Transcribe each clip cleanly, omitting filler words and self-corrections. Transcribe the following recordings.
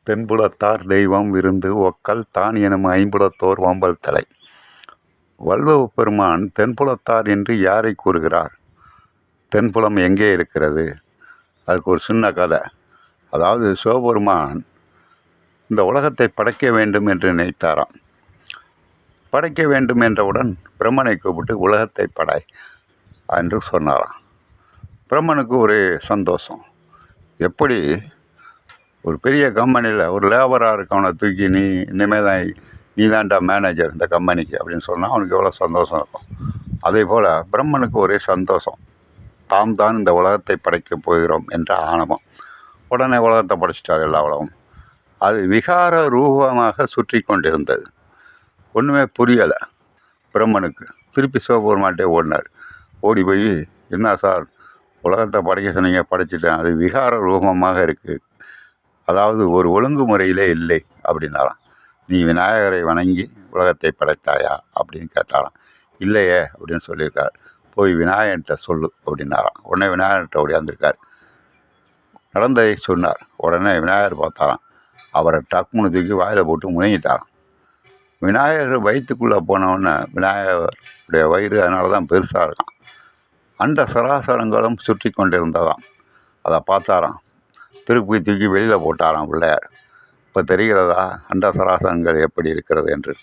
தென்புலத்தார் தெய்வம் விருந்து ஒக்கல் தான் எனும் ஐம்புலத்தோர் ஓம்பல் தலை. வள்ளுவ பெருமான் தென்புலத்தார் என்று யாரை கூறுகிறார்? தென்புலம் எங்கே இருக்கிறது? அதுக்கு ஒரு சின்ன கதை. அதாவது சிவபெருமான் இந்த உலகத்தை படைக்க வேண்டும் என்று நினைத்தாராம். படைக்க வேண்டும் என்றவுடன் பிரம்மனை கூப்பிட்டு உலகத்தை படை என்று சொன்னாராம். பிரம்மனுக்கு ஒரு சந்தோஷம். எப்படி ஒரு பெரிய கம்பெனியில் ஒரு லேபராக இருக்கவனை தூக்கி இனிமேல் தான் நீ தான்டா மேனேஜர் இந்த கம்பெனிக்கு அப்படின்னு சொன்னால் அவனுக்கு எவ்வளோ சந்தோஷம் இருக்கும். அதே போல் பிரம்மனுக்கு ஒரே சந்தோஷம். தாம் தான் இந்த உலகத்தை படைக்கப் போகிறோம் என்ற ஆணவம். உடனே உலகத்தை படைச்சிட்டார் எல்லா உலகம். அது விகார ரூபமாக சுற்றி கொண்டிருந்தது. ஒன்றுமே புரியலை பிரம்மனுக்கு. திருப்பி சிவபெருமான்ட்டே ஓடினார். ஓடி போய், என்ன சார் உலகத்தை படைக்க சொன்னீங்க, படைச்சிட்டேன், அது விகார ரூபமாக இருக்குது, அதாவது ஒரு ஒழுங்குமுறையிலே இல்லை அப்படின்னாராம். நீ விநாயகரை வணங்கி உலகத்தை படைத்தாயா அப்படின்னு கேட்டாராம். இல்லையே அப்படின்னு சொல்லியிருக்கார். போய் விநாயகர்கிட்ட சொல்லு அப்படின்னாராம். உடனே விநாயகர்கிட்ட ஓடியாந்துருக்கார். நடந்ததை சொன்னார். உடனே விநாயகர் பார்த்தாராம். அவரை டக்குன்னு தூக்கி வாயில் போட்டு முழுங்கிட்டாராம். விநாயகர் வயிற்றுக்குள்ளே போனவுடனே விநாயகருடைய வயிறு அதனால தான் பெருசாக இருக்கான். அண்ட சராசரங்களும் சுற்றி கொண்டிருந்ததாம். அதை பார்த்தாராம். திருப்பி தூக்கி வெளியில் போட்டாராம் பிள்ளையார். இப்போ தெரிகிறதா அண்ட சராசரங்கள் எப்படி இருக்கிறது என்று?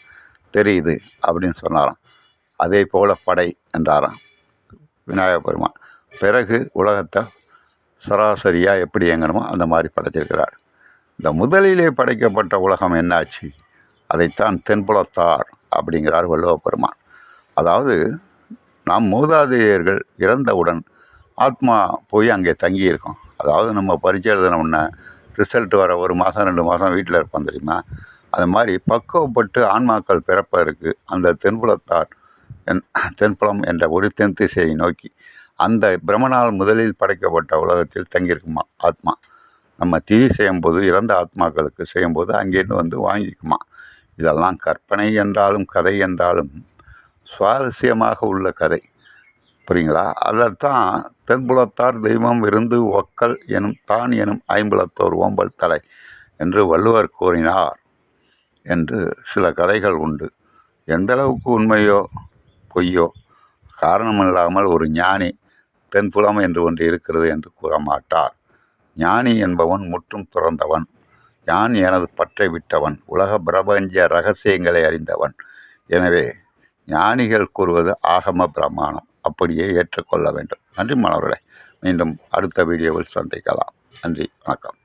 தெரியுது அப்படின்னு சொன்னாராம். அதே போல் படை என்றாராம் விநாயகர் பெருமான். பிறகு உலகத்தை சராசரியாக எப்படி இயங்கணுமோ அந்த மாதிரி படைச்சிருக்கிறார். இந்த முதலிலே படைக்கப்பட்ட உலகம் என்னாச்சு? அதைத்தான் தென்புலத்தார் அப்படிங்கிறார் வள்ளுவ பெருமான். அதாவது நாம் மூதாதையர்கள் இறந்தவுடன் ஆத்மா போய் அங்கே தங்கியிருக்கோம். அதாவது நம்ம பரீட்சை எழுதினோம்னா ரிசல்ட் வர 1 மாதம் 2 மாதம் வீட்டில் இருப்போம் தெரியுமா? அது மாதிரி பக்குவப்பட்டு ஆன்மாக்கள் பிறப்பதற்கு அந்த தென்புலத்தார் தென்புலம் என்ற ஒரு தென் திசையை நோக்கி அந்த பிரம்மனால் முதலில் படைக்கப்பட்ட உலகத்தில் தங்கியிருக்குமா ஆத்மா. நம்ம திதி செய்யும்போது இறந்த ஆத்மாக்களுக்கு செய்யும்போது அங்கேருந்து வந்து வாங்கிக்குமா. இதெல்லாம் கற்பனை என்றாலும் கதை என்றாலும் சுவாரஸ்யமாக உள்ள கதை. புரியுங்களா? அதைத்தான் தென்புலத்தார் தெய்வம் விருந்து ஒக்கல் எனும் தான் எனும் ஐம்புலத்தோர் ஓம்பல் தலை என்று வள்ளுவர் கூறினார் என்று சில கதைகள் உண்டு. எந்தளவுக்கு உண்மையோ பொய்யோ காரணமில்லாமல் ஒரு ஞானி தென்புலம் என்று ஒன்று இருக்கிறது என்று கூற மாட்டார். ஞானி என்பவன் முற்றும் துறந்தவன். யான் எனது பற்றை விட்டவன், உலக பிரபஞ்ச ரகசியங்களை அறிந்தவன். எனவே ஞானிகள் கூறுவது ஆகம பிரமாணம், அப்படியே ஏற்றுக்கொள்ள வேண்டும். நன்றி மாணவர்களே. மீண்டும் அடுத்த வீடியோவில் சந்திக்கலாம். நன்றி, வணக்கம்.